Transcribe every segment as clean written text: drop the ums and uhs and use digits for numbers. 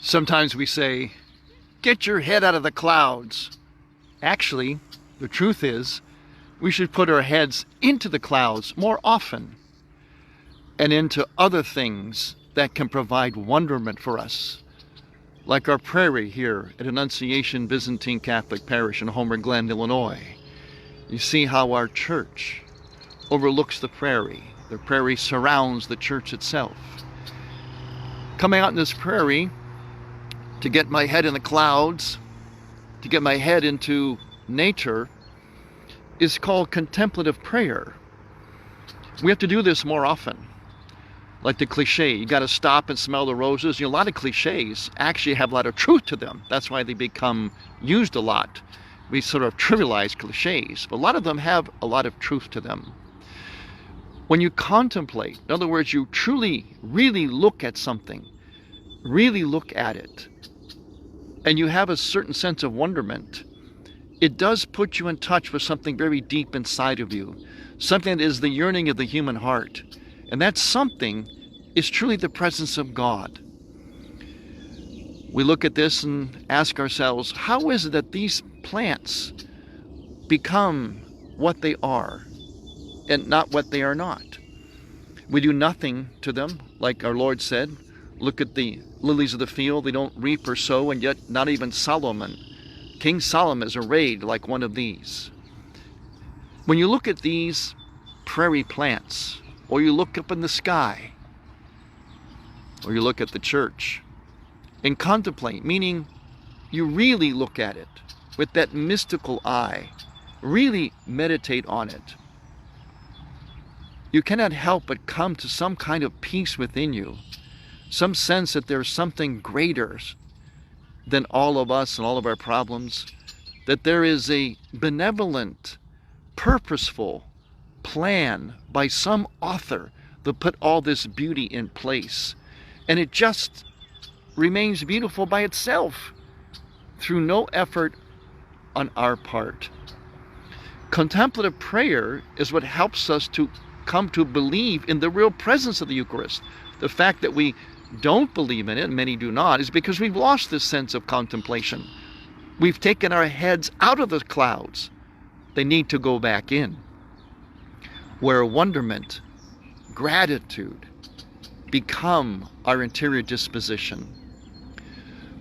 Sometimes we say, get your head out of the clouds. Actually, the truth is, we should put our heads into the clouds more often and into other things that can provide wonderment for us. Like our prairie here at Annunciation Byzantine Catholic Parish in Homer Glen, Illinois. You see how our church overlooks the prairie. The prairie surrounds the church itself. Coming out in this prairie to get my head in the clouds, to get my head into nature, is called contemplative prayer. We have to do this more often. Like the cliche, you got to stop and smell the roses. A lot of cliches actually have a lot of truth to them. That's why they become used a lot. We sort of trivialize cliches, but a lot of them have a lot of truth to them. When you contemplate, in other words, you truly, really look at something, really look at it, and you have a certain sense of wonderment, it does put you in touch with something very deep inside of you, something that is the yearning of the human heart. And that something is truly the presence of God. We look at this and ask ourselves, how is it that these plants become what they are and not what they are not? We do nothing to them, like our Lord said. Look at the lilies of the field, they don't reap or sow, and yet not even Solomon, King Solomon, is arrayed like one of these. When you look at these prairie plants, or you look up in the sky, or you look at the church and contemplate, meaning you really look at it with that mystical eye, really meditate on it, you cannot help but come to some kind of peace within you, some sense that there's something greater than all of us and all of our problems, that there is a benevolent, purposeful plan by some author that put all this beauty in place, and it just remains beautiful by itself through no effort on our part. Contemplative prayer is what helps us to come to believe in the real presence of the Eucharist. The fact that we don't believe in it, and many do not, is because we've lost this sense of contemplation. We've taken our heads out of the clouds. They need to go back in, where wonderment, gratitude become our interior disposition,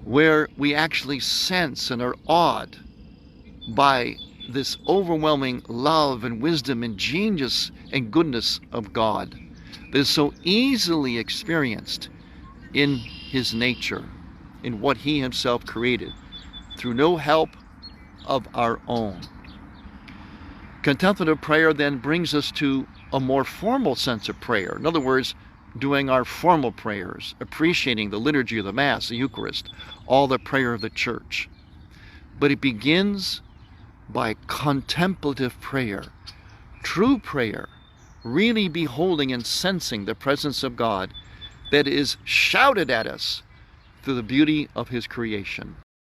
where we actually sense and are awed by this overwhelming love and wisdom and genius and goodness of God that is so easily experienced in His nature, in what He Himself created, through no help of our own. Contemplative prayer then brings us to a more formal sense of prayer. In other words, doing our formal prayers, appreciating the liturgy of the Mass, the Eucharist, all the prayer of the Church. But it begins by contemplative prayer, true prayer, really beholding and sensing the presence of God that is shouted at us through the beauty of His creation.